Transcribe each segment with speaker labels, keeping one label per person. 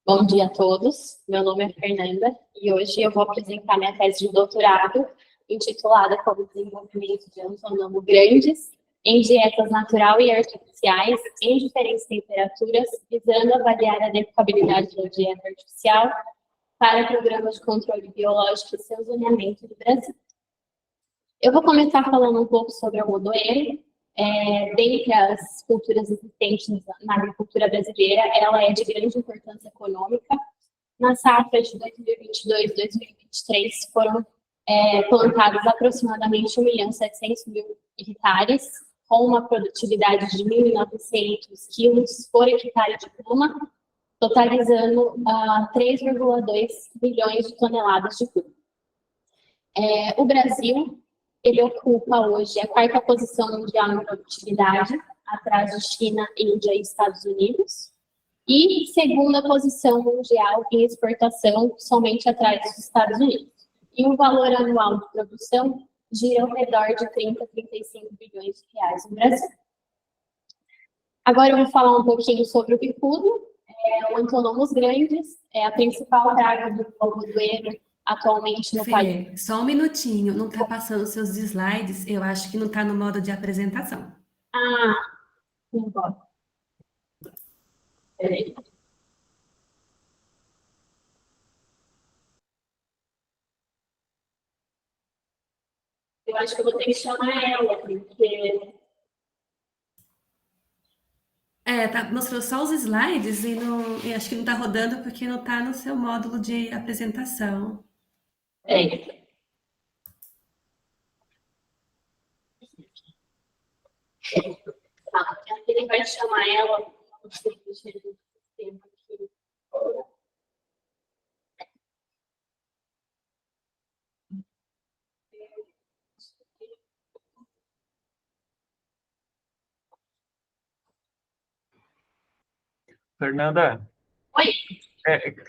Speaker 1: Bom dia a todos, meu nome é Fernanda e hoje eu vou apresentar minha tese de doutorado intitulada como Desenvolvimento de antônimo grandes em dietas natural e artificiais em diferentes temperaturas, visando avaliar a adequabilidade da dieta artificial para programas de controle biológico e seu zoneamento no Brasil. Eu vou começar falando um pouco sobre a algodoeira. Dentre as culturas existentes na agricultura brasileira, ela é de grande importância econômica. Na safra de 2022-2023 foram plantados aproximadamente 1.700.000 hectares, com uma produtividade de 1.900 quilos por hectare de pluma, totalizando 3,2 bilhões de toneladas de pluma. O Brasil, ele ocupa hoje a 4ª posição mundial em produtividade, atrás de China, Índia e Estados Unidos, e 2ª posição mundial em exportação, somente atrás dos Estados Unidos. E o valor anual de produção gira ao redor de 30 a 35 bilhões de reais no Brasil. Agora eu vou falar um pouquinho sobre o bicudo. O Antonomus grandes é a principal praga do algodoeiro atualmente no país.
Speaker 2: Só um minutinho, não está passando seus slides, eu acho que não está no modo de apresentação.
Speaker 1: Não pode. Peraí. Eu acho que eu vou ter que chamar ela, porque...
Speaker 2: Mostrou só os slides e acho que não está rodando porque não está no seu módulo de apresentação.
Speaker 1: Ele vai chamar ela.
Speaker 3: Fernanda,
Speaker 1: Oi.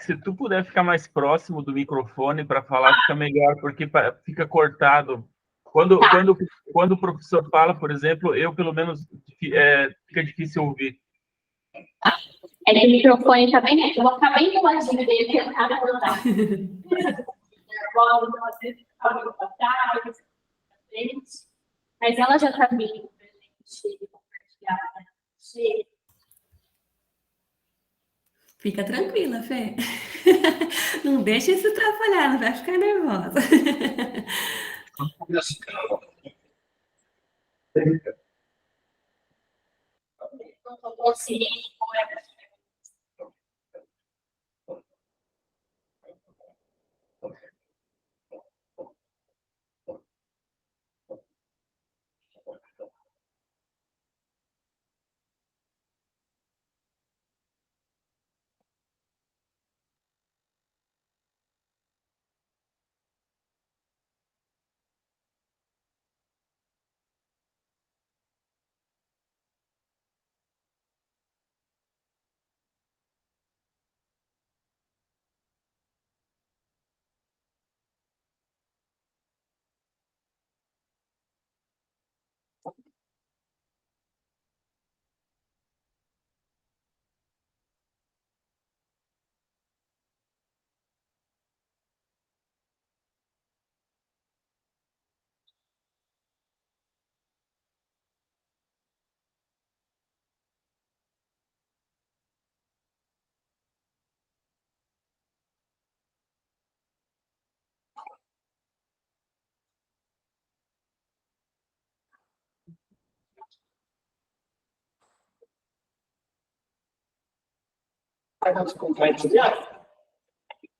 Speaker 3: Se tu puder ficar mais próximo do microfone para falar, fica melhor, porque fica cortado. Quando o professor fala, por exemplo, eu, pelo menos, fica difícil ouvir.
Speaker 1: É que o microfone está bem reto. Eu vou ficar bem do ladinho dele, tentar levantar. Mas ela já está vindo para a gente compartilhar.
Speaker 2: Fica tranquila, Fê. Não deixa isso atrapalhar, não vai ficar nervosa.
Speaker 1: Não estou conseguindo.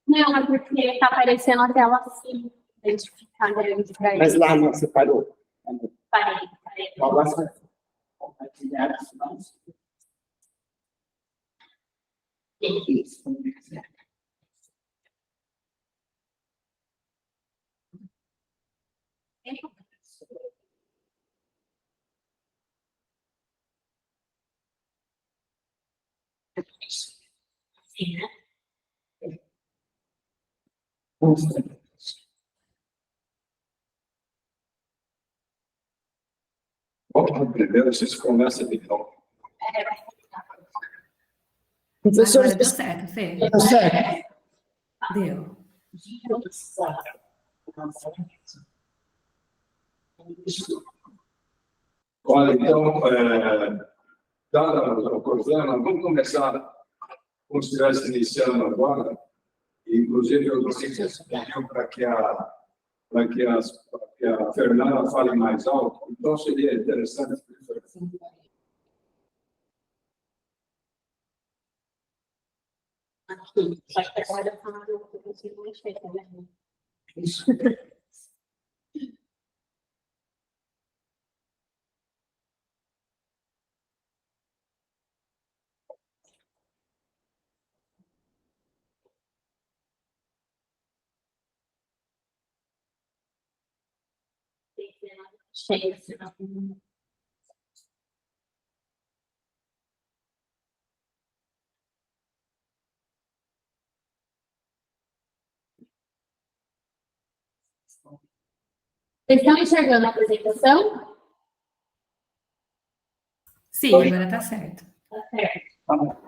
Speaker 1: Não, é porque está aparecendo a tela assim, identificar grande para ele.
Speaker 4: Mas lá não, você parou.
Speaker 1: Parei.
Speaker 4: Agora compartilhar as mãos. Isso.
Speaker 1: Sim, né?
Speaker 5: Volta no primeiro, vocês começam então.
Speaker 4: Professor,
Speaker 2: Agora deu certo, Fê.
Speaker 4: tá certo?
Speaker 2: Deu.
Speaker 5: Olha, então, dada a ocorrência, vamos começar como se estivesse iniciando agora. Inclusive, eu gostaria de pedir para que a Fernanda fale mais alto. Então, seria interessante.
Speaker 1: Só que agora eu falo, eu não consigo mexer, tá vendo? Cheio. Vocês estão enxergando a apresentação?
Speaker 2: Sim, agora tá certo.
Speaker 1: Tá certo.
Speaker 4: Tá bom.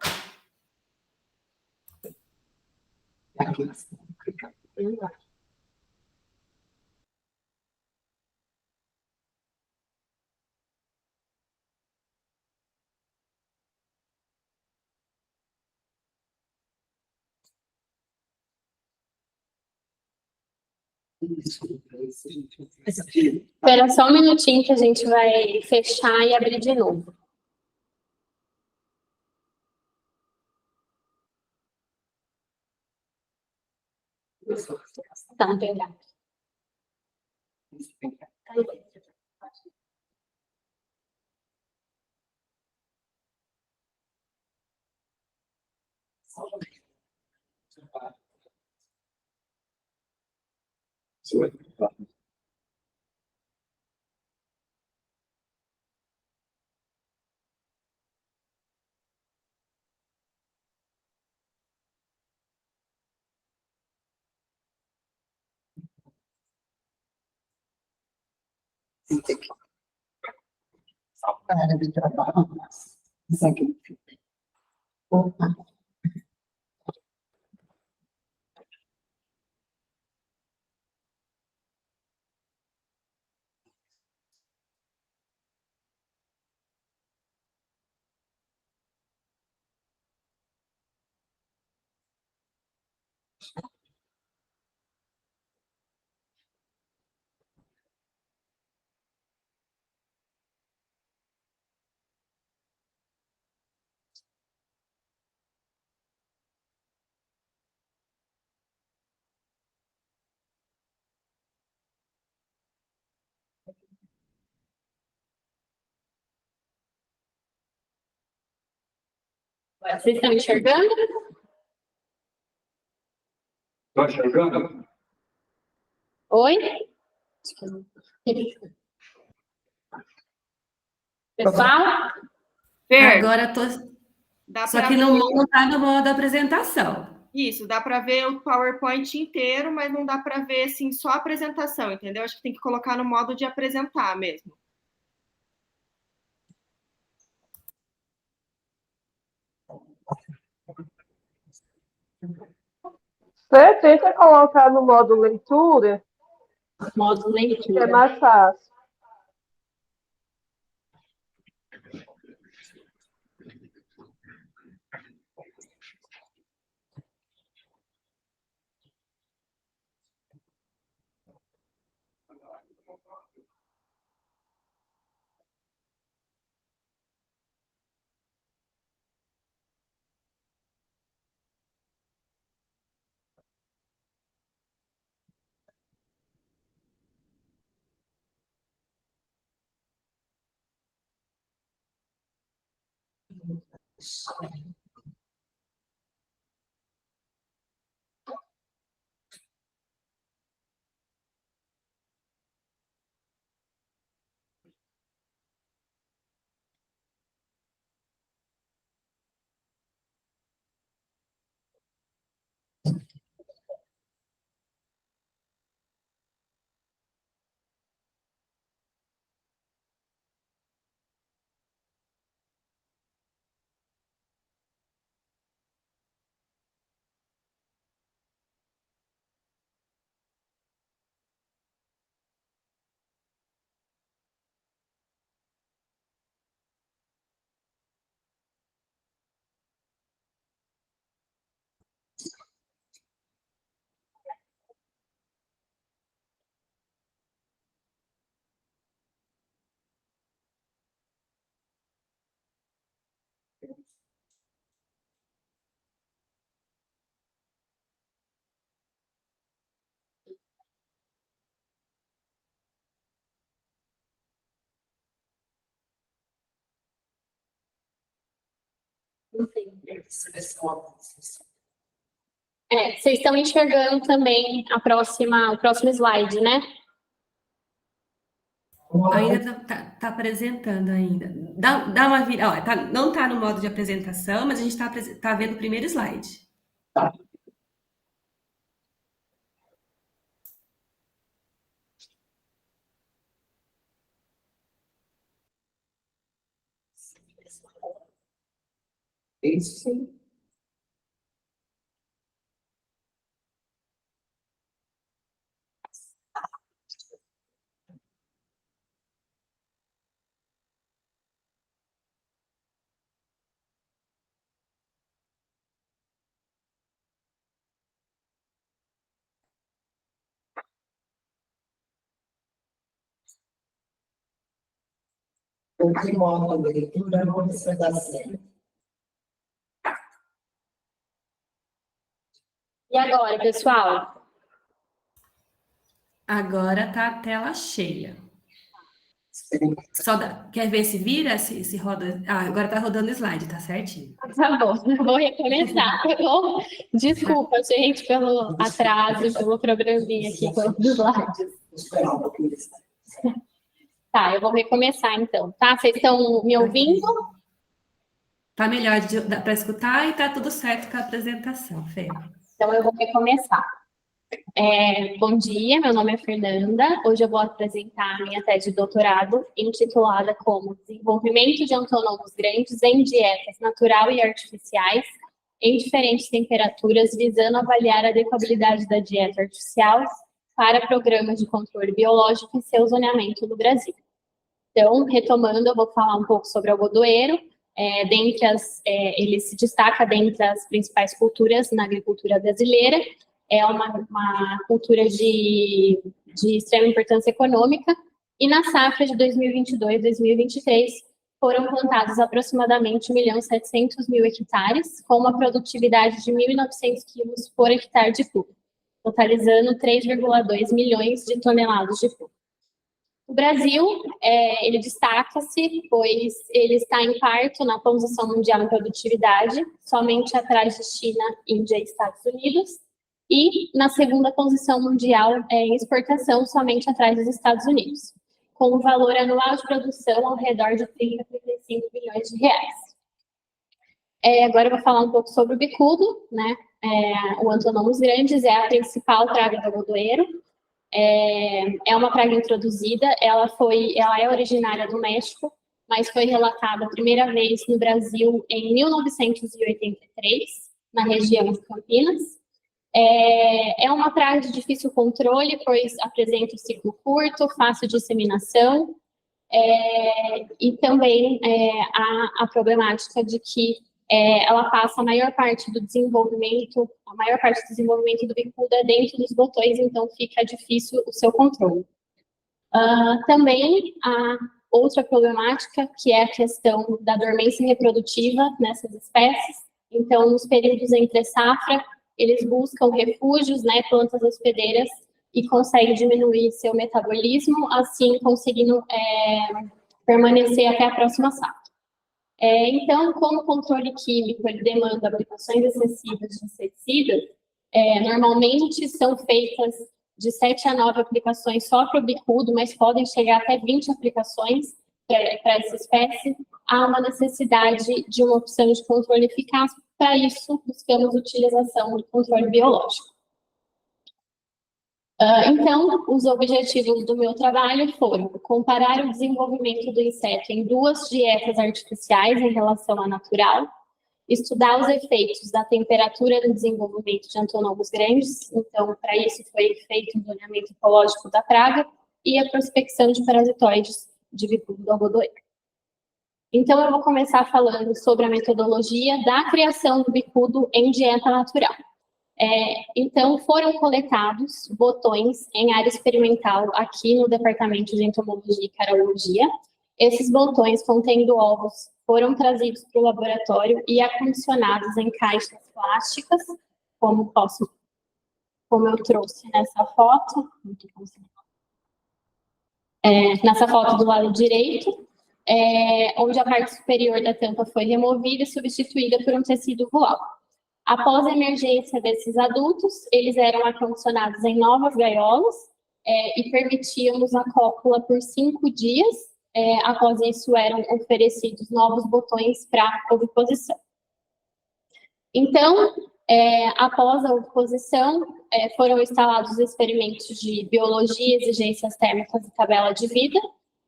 Speaker 1: Espera só um minutinho que a gente vai fechar e abrir de novo. Tá, verdade.
Speaker 4: Área de trabalho. Isso aqui. Opa.
Speaker 1: Vocês estão enxergando?
Speaker 5: Está enxergando?
Speaker 1: Oi? Pessoal?
Speaker 6: Fer,
Speaker 2: Agora tô.
Speaker 6: dá
Speaker 2: Só
Speaker 6: para
Speaker 2: que
Speaker 6: ver
Speaker 2: não tá no modo apresentação.
Speaker 6: isso, dá para ver o PowerPoint inteiro, mas não dá para ver assim só a apresentação, entendeu? Acho que tem que colocar no modo de apresentar mesmo.
Speaker 7: Você tenta colocar no modo leitura,
Speaker 1: Modo
Speaker 7: que é
Speaker 1: leitura.
Speaker 7: mais fácil.
Speaker 1: Entendi.
Speaker 4: Seleção.
Speaker 1: Vocês estão enxergando também o próximo slide, né?
Speaker 2: Ainda tá apresentando ainda. Dá uma vira. Ó, não está no modo de apresentação, mas a gente tá vendo o primeiro slide.
Speaker 4: Tá. Isso. O que módulo de leitura não precisa ser.
Speaker 1: E agora, pessoal?
Speaker 2: Agora tá a tela cheia. Quer ver se vira, se roda? Ah, agora tá rodando o slide, tá certinho.
Speaker 1: Tá bom, eu vou recomeçar. Desculpa, gente, pelo atraso, pelo programinha aqui, pelos slides.
Speaker 4: Esperar um pouquinho.
Speaker 1: Tá, eu vou recomeçar então, tá? Vocês estão me ouvindo?
Speaker 2: Tá melhor para escutar e tá tudo certo com a apresentação, Fê.
Speaker 1: Então eu vou recomeçar. Bom dia, meu nome é Fernanda. Hoje eu vou apresentar a minha tese de doutorado, intitulada como Desenvolvimento de Antônomos Grandes em Dietas Natural e Artificiais em diferentes temperaturas, visando avaliar a adequabilidade da dieta artificial para programas de controle biológico e seu zoneamento no Brasil. Então, retomando, eu vou falar um pouco sobre o algodoeiro. Ele se destaca dentre as principais culturas na agricultura brasileira. É uma cultura de extrema importância econômica, e na safra de 2022-2023 foram plantados aproximadamente 1.700.000 hectares, com uma produtividade de 1.900 quilos por hectare de cultivo, totalizando 3,2 milhões de toneladas de fruta. O Brasil, ele destaca-se, pois ele está em quarto na posição mundial em produtividade, somente atrás de China, Índia e Estados Unidos, e na segunda posição mundial em exportação, somente atrás dos Estados Unidos, com um valor anual de produção ao redor de 30 a 35 bilhões de reais. Agora eu vou falar um pouco sobre o bicudo, né? O Anthonomus grandis é a principal praga do algodoeiro. É uma praga introduzida, ela é originária do México, mas foi relatada a primeira vez no Brasil em 1983, na região de Campinas. É uma praga de difícil controle, pois apresenta um ciclo curto, fácil demisseminação, e também a problemática de que ela passa a maior parte do desenvolvimento do bicudo é dentro dos botões, então fica difícil o seu controle. Também a outra problemática, que é a questão da dormência reprodutiva nessas espécies. Então, nos períodos entre safra, eles buscam refúgios, né, plantas hospedeiras, e conseguem diminuir seu metabolismo, assim conseguindo permanecer até a próxima safra. Então, como o controle químico ele demanda aplicações excessivas de inseticidas, normalmente são feitas de 7 a 9 aplicações só para o bicudo, mas podem chegar até 20 aplicações para essa espécie. Há uma necessidade de uma opção de controle eficaz. Para isso, buscamos a utilização de controle biológico. Então, os objetivos do meu trabalho foram comparar o desenvolvimento do inseto em 2 dietas artificiais em relação à natural, estudar os efeitos da temperatura no desenvolvimento de Anthonomus grandis, então, para isso foi feito um zoneamento ecológico da praga, e a prospecção de parasitoides de bicudo do algodoeiro. Então, eu vou começar falando sobre a metodologia da criação do bicudo em dieta natural. Então, foram coletados botões em área experimental aqui no Departamento de Entomologia e Carologia. Esses botões, contendo ovos, foram trazidos para o laboratório e acondicionados em caixas plásticas, como eu trouxe nessa foto. Nessa foto do lado direito. onde a parte superior da tampa foi removida e substituída por um tecido voal. Após a emergência desses adultos, eles eram acondicionados em novas gaiolas e permitíamos a cópula por 5 dias. Após isso, eram oferecidos novos botões para oviposição. Então, após a oviposição, foram instalados experimentos de biologia, exigências térmicas e tabela de vida,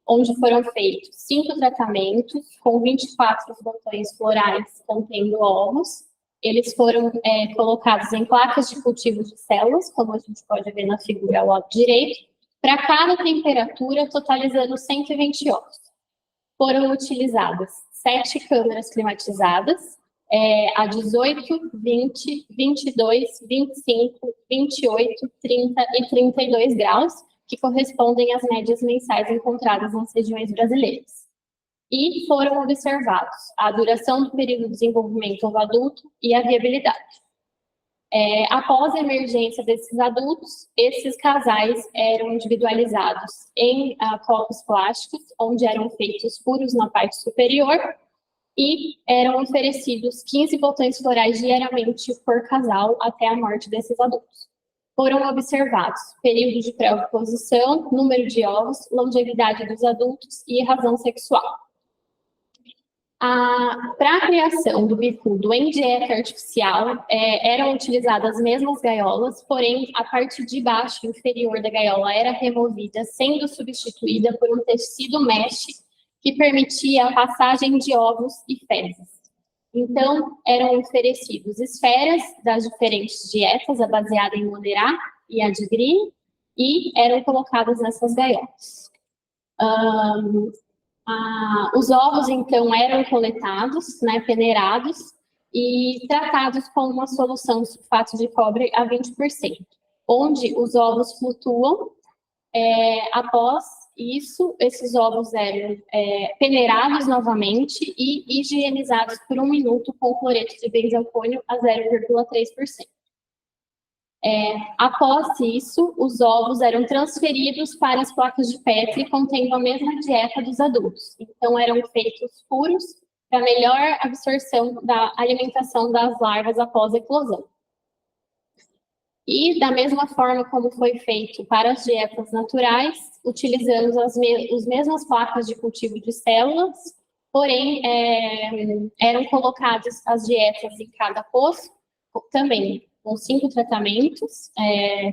Speaker 1: onde foram feitos 5 tratamentos com 24 botões florais contendo ovos. Eles foram colocados em placas de cultivo de células, como a gente pode ver na figura ao lado direito, para cada temperatura, totalizando 120 ovos. Foram utilizadas 7 câmeras climatizadas, a 18, 20, 22, 25, 28, 30 e 32 graus, que correspondem às médias mensais encontradas nas regiões brasileiras. E foram observados a duração do período de desenvolvimento ovo-adulto e a viabilidade. Após a emergência desses adultos, esses casais eram individualizados em copos plásticos, onde eram feitos furos na parte superior, e eram oferecidos 15 botões florais diariamente por casal até a morte desses adultos. Foram observados período de pré-oviposição, número de ovos, longevidade dos adultos e razão sexual. Para a criação do bicudo em dieta artificial, eram utilizadas as mesmas gaiolas, porém a parte de baixo inferior da gaiola era removida, sendo substituída por um tecido mesh que permitia a passagem de ovos e fezes. Então, eram oferecidos esferas das diferentes dietas, a baseada em Monnerat e a de Green, e eram colocadas nessas gaiolas. Os ovos, então, eram coletados, peneirados, e tratados com uma solução de sulfato de cobre a 20%, onde os ovos flutuam. Após isso, esses ovos eram peneirados novamente e higienizados por 1 minuto com cloreto de benzalcônio a 0,3%. Após isso, os ovos eram transferidos para as placas de Petri contendo a mesma dieta dos adultos. Então, eram feitos furos para melhor absorção da alimentação das larvas após a eclosão. E, da mesma forma como foi feito para as dietas naturais, utilizamos as mesmas placas de cultivo de células, porém, eram colocadas as dietas em cada poço, também com 5 tratamentos,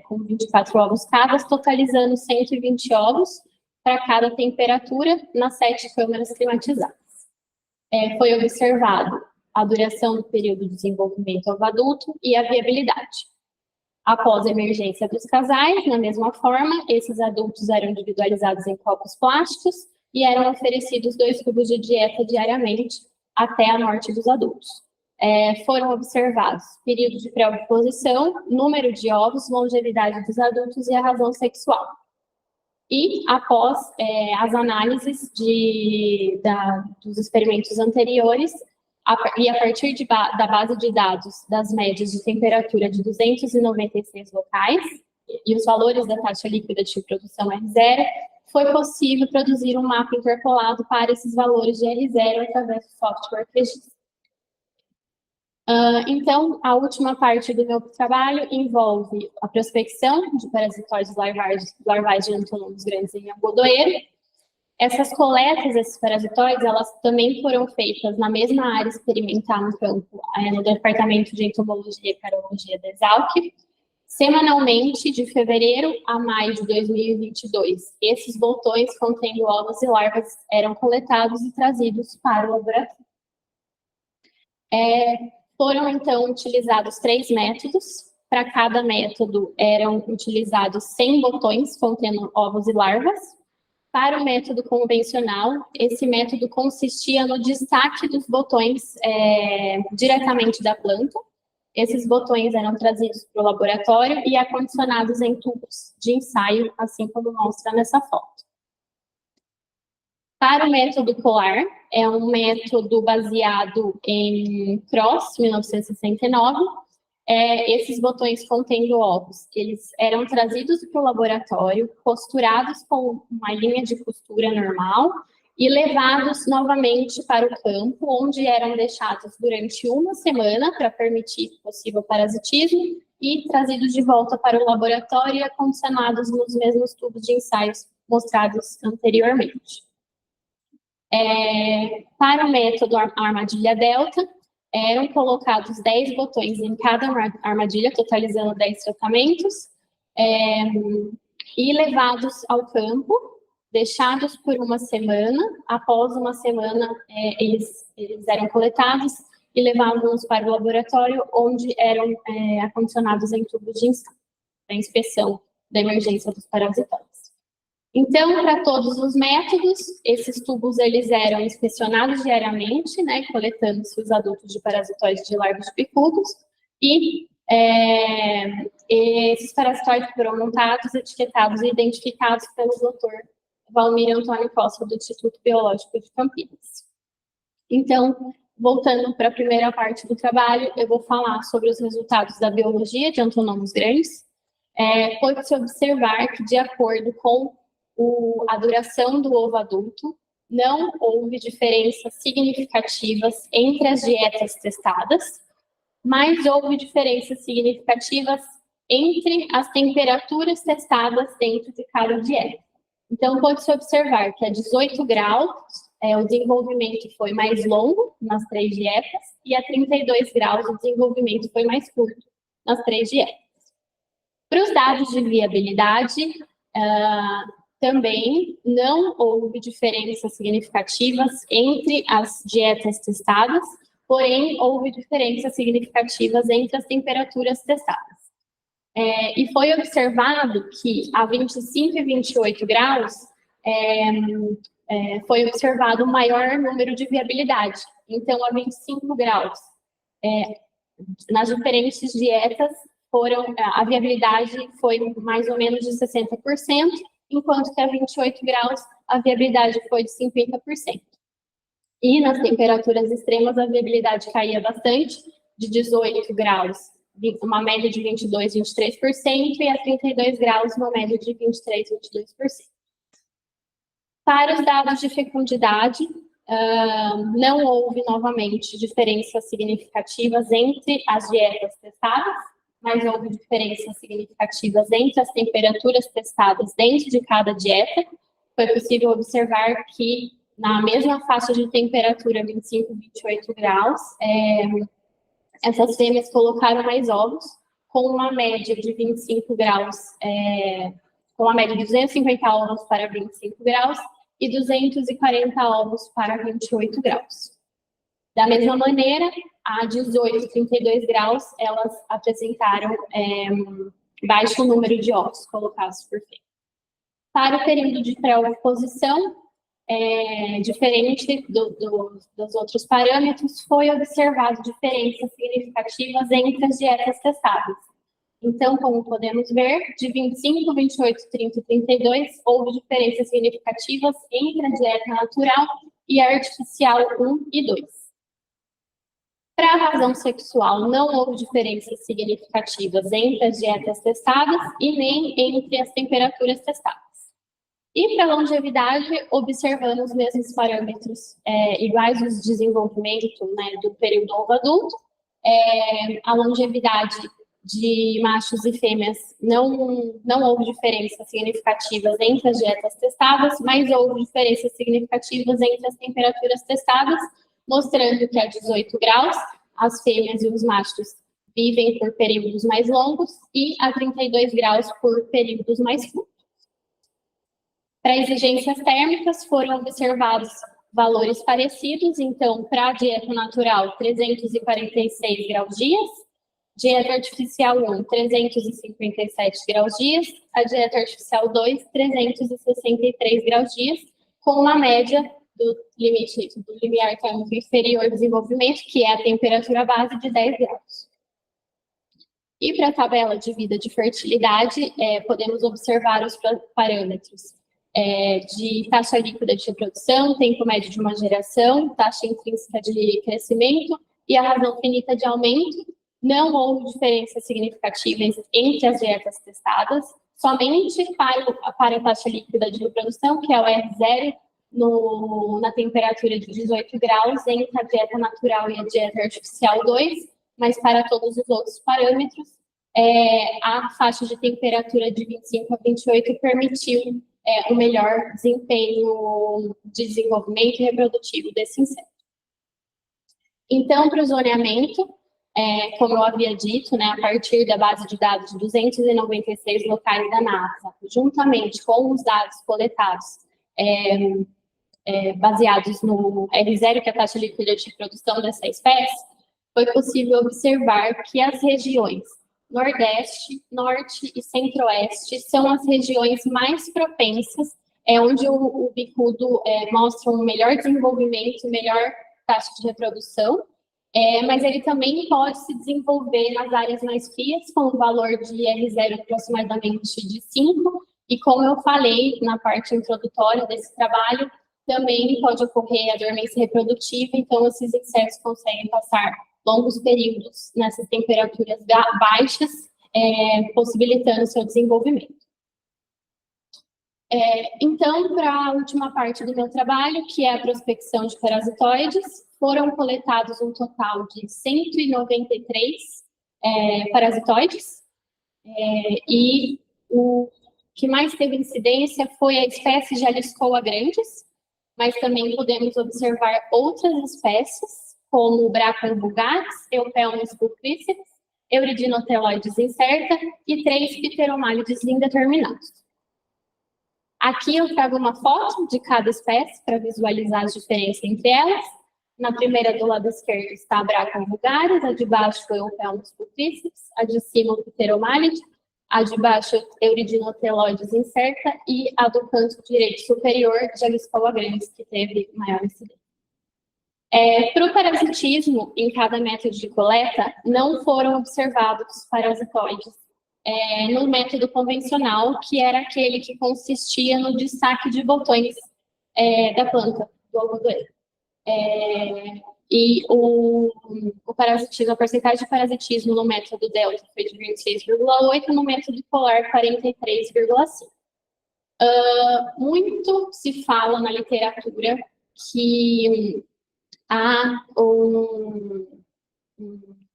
Speaker 1: com 24 ovos cada, totalizando 120 ovos para cada temperatura nas 7 câmaras climatizadas. Foi observado a duração do período de desenvolvimento ovo-adulto e a viabilidade. Após a emergência dos casais, na mesma forma, esses adultos eram individualizados em copos plásticos e eram oferecidos 2 cubos de dieta diariamente até a morte dos adultos. Foram observados período de pré-oviposição, número de ovos, longevidade dos adultos e a razão sexual. E, após as análises dos experimentos anteriores, e a partir da base de dados das médias de temperatura de 296 locais e os valores da taxa líquida de produção R0, foi possível produzir um mapa interpolado para esses valores de R0 através do software QGIS. Então, a última parte do meu trabalho envolve a prospecção de parasitóides larvais de antelomos grandes em algodoeiro. Essas coletas, esses parasitóides, elas também foram feitas na mesma área experimental no campo, no Departamento de Entomologia e Carologia da Exalc, semanalmente, de fevereiro a maio de 2022. Esses botões contendo ovos e larvas eram coletados e trazidos para o laboratório. Foram, então, utilizados 3 métodos. Para cada método, eram utilizados 100 botões contendo ovos e larvas. Para o método convencional, esse método consistia no destaque dos botões diretamente da planta. Esses botões eram trazidos para o laboratório e acondicionados em tubos de ensaio, assim como mostra nessa foto. Para o método polar, é um método baseado em Cross, 1969. Esses botões contendo ovos, eles eram trazidos para o laboratório, costurados com uma linha de costura normal e levados novamente para o campo, onde eram deixados durante uma semana para permitir possível parasitismo e trazidos de volta para o laboratório e acondicionados nos mesmos tubos de ensaios mostrados anteriormente. Para o método armadilha delta, eram colocados 10 botões em cada armadilha, totalizando 10 tratamentos, e levados ao campo, deixados por uma semana. Após uma semana, eles eram coletados e levados para o laboratório, onde eram acondicionados em tubos de ensaio, para inspeção da emergência dos parasitóides. Então, para todos os métodos, esses tubos eles eram inspecionados diariamente, né, coletando-se os adultos de parasitóides de larvas de picudos, e esses parasitóides foram montados, etiquetados e identificados pelo Dr. Valmir Antônio Costa, do Instituto Biológico de Campinas. Então, voltando para a primeira parte do trabalho, eu vou falar sobre os resultados da biologia de antonomos grandes. Pode-se observar que, de acordo com a duração do ovo adulto, não houve diferenças significativas entre as dietas testadas, mas houve diferenças significativas entre as temperaturas testadas dentro de cada dieta. Então, pode-se observar que a 18 graus, o desenvolvimento foi mais longo nas 3 dietas, e a 32 graus, o desenvolvimento foi mais curto nas 3 dietas. Para os dados de viabilidade, também não houve diferenças significativas entre as dietas testadas, porém, houve diferenças significativas entre as temperaturas testadas. E foi observado que a 25 e 28 graus foi observado um maior número de viabilidade. Então, a 25 graus, nas diferentes dietas, a viabilidade foi mais ou menos de 60%, enquanto que a 28 graus a viabilidade foi de 50%. E nas temperaturas extremas a viabilidade caía bastante, de 18 graus, uma média de 22, 23%, e a 32 graus, uma média de 23, 22%. Para os dados de fecundidade, não houve novamente diferenças significativas entre as dietas testadas, mas houve diferenças significativas entre as temperaturas testadas dentro de cada dieta. Foi possível observar que na mesma faixa de temperatura, 25 e 28 graus, essas fêmeas colocaram mais ovos, com uma média de 25 graus, com uma média de 250 ovos para 25 graus e 240 ovos para 28 graus. Da mesma maneira, a 18 e 32 graus, elas apresentaram baixo número de ovos colocados por fêmea. Para o período de pré-oviposição, diferente dos outros parâmetros, foi observado diferenças significativas entre as dietas testadas. Então, como podemos ver, de 25, 28, 30 e 32, houve diferenças significativas entre a dieta natural e a artificial 1 e 2. Para a razão sexual, não houve diferenças significativas entre as dietas testadas e nem entre as temperaturas testadas. E para a longevidade, observando os mesmos parâmetros iguais aos de desenvolvimento, né, do período ovo adulto, a longevidade de machos e fêmeas não houve diferenças significativas entre as dietas testadas, mas houve diferenças significativas entre as temperaturas testadas, mostrando que a 18 graus, as fêmeas e os machos vivem por períodos mais longos e a 32 graus por períodos mais curtos. Para exigências térmicas, foram observados valores parecidos, então, para a dieta natural, 346 graus dias, dieta artificial 1, 357 graus dias, a dieta artificial 2, 363 graus dias, com uma média do limiar térmico inferior do desenvolvimento, que é a temperatura base de 10 graus. E para a tabela de vida de fertilidade, podemos observar os parâmetros de taxa líquida de reprodução, tempo médio de uma geração, taxa intrínseca de crescimento e a razão finita de aumento. Não houve diferenças significativas entre as dietas testadas, somente para a taxa líquida de reprodução, que é o R0, na temperatura de 18 graus entre a dieta natural e a dieta artificial 2, mas para todos os outros parâmetros, a faixa de temperatura de 25 a 28 permitiu o melhor desempenho de desenvolvimento e reprodutivo desse inseto. Então, para o zoneamento, como eu havia dito, né, a partir da base de dados de 296 locais da NASA, juntamente com os dados coletados baseados no R0, que é a taxa líquida de reprodução dessa espécie, foi possível observar que as regiões Nordeste, Norte e Centro-Oeste são as regiões mais propensas, onde o bicudo mostra um melhor desenvolvimento, melhor taxa de reprodução, mas ele também pode se desenvolver nas áreas mais frias, com um valor de R0 aproximadamente de 5, e como eu falei na parte introdutória desse trabalho, também pode ocorrer a dormência reprodutiva, então esses insetos conseguem passar longos períodos nessas temperaturas baixas, possibilitando seu desenvolvimento. Então, para a última parte do meu trabalho, que é a prospecção de parasitoides, foram coletados um total de 193 parasitoides, e o que mais teve incidência foi a espécie Jaliscoa grandis, mas também podemos observar outras espécies, como o Brachypelma vulgaris, Eupelmus pulchriceps, Euridinoteloides incerta e 3 Pteromálides indeterminados. Aqui eu trago uma foto de cada espécie para visualizar as diferenças entre elas. Na primeira do lado esquerdo está a Brachypelma vulgaris, a de baixo foi o Eupelmus pulchriceps, a de cima o Pteromálide, a de baixo Euridinoteloides incerta e a do canto direito superior, Jaliscoa grandis, que teve maior incidência. Para o parasitismo, em cada método de coleta, não foram observados parasitoides no método convencional, que era aquele que consistia no destaque de botões da planta, do algodoeiro. E o parasitismo, a porcentagem de parasitismo no método delta foi de 26,8%, no método polar 43,5%. Muito se fala na literatura que há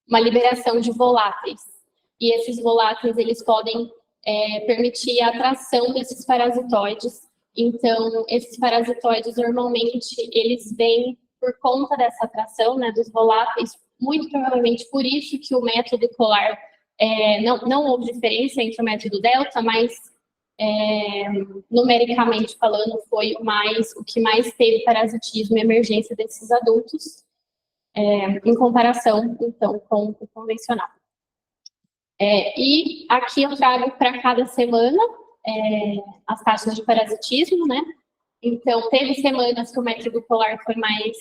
Speaker 1: uma liberação de voláteis, e esses voláteis eles podem permitir a atração desses parasitoides. Então, esses parasitoides normalmente eles vêm por conta dessa atração, né, dos voláteis, muito provavelmente por isso que o método polar não houve diferença entre o método delta, mas numericamente falando, foi o que mais teve parasitismo e emergência desses adultos, em comparação, então, com o convencional. E aqui eu trago para cada semana as taxas de parasitismo, né? Então, teve semanas que o método polar foi mais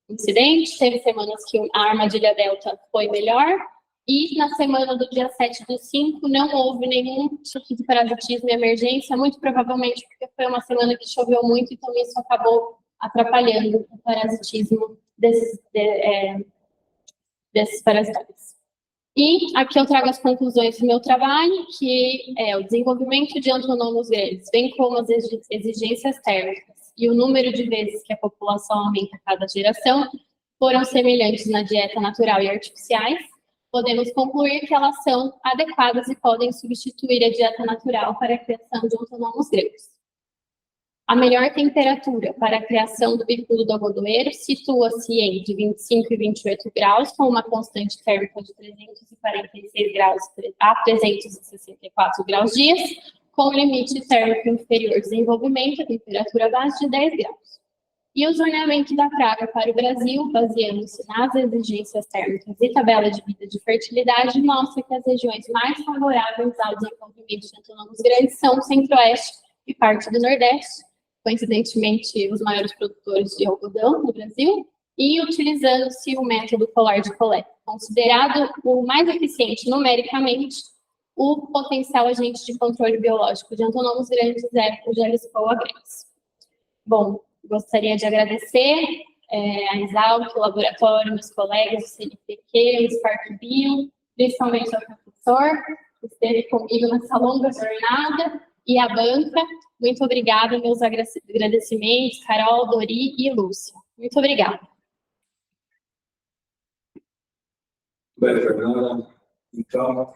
Speaker 1: incidente, teve semanas que a armadilha delta foi melhor, e na semana do dia 7/5 não houve nenhum tipo de parasitismo e emergência, muito provavelmente porque foi uma semana que choveu muito, então isso acabou atrapalhando o parasitismo desses parasitóides. E aqui eu trago as conclusões do meu trabalho, que é o desenvolvimento de Anthonomus grandis, bem como as exigências térmicas e o número de vezes que a população aumenta a cada geração, foram semelhantes na dieta natural e artificiais. Podemos concluir que elas são adequadas e podem substituir a dieta natural para a criação de Anthonomus grandis. A melhor temperatura para a criação do bicudo do algodoeiro situa-se entre 25 e 28 graus, com uma constante térmica de 346 graus a 364 graus dias, com limite térmico inferior de desenvolvimento, a temperatura base de 10 graus. E o zoneamento da praga para o Brasil, baseando-se nas exigências térmicas e tabela de vida de fertilidade, mostra que as regiões mais favoráveis ao desenvolvimento de Anthonomus grandis são o Centro-Oeste e parte do Nordeste, coincidentemente os maiores produtores de algodão no Brasil, e utilizando-se o método polar de coleta, considerado o mais eficiente numericamente, o potencial agente de controle biológico de Anthonomus grandis é o Jaliscoa grandis. Bom, gostaria de agradecer a Exalc, o laboratório, meus colegas do CNPq, o Spark Bio, principalmente ao professor, que esteve comigo nessa longa jornada, E a banca, muito obrigada, meus agradecimentos, Carol, Dori e Lúcia. Muito obrigada.
Speaker 5: Bem, Fernanda, então,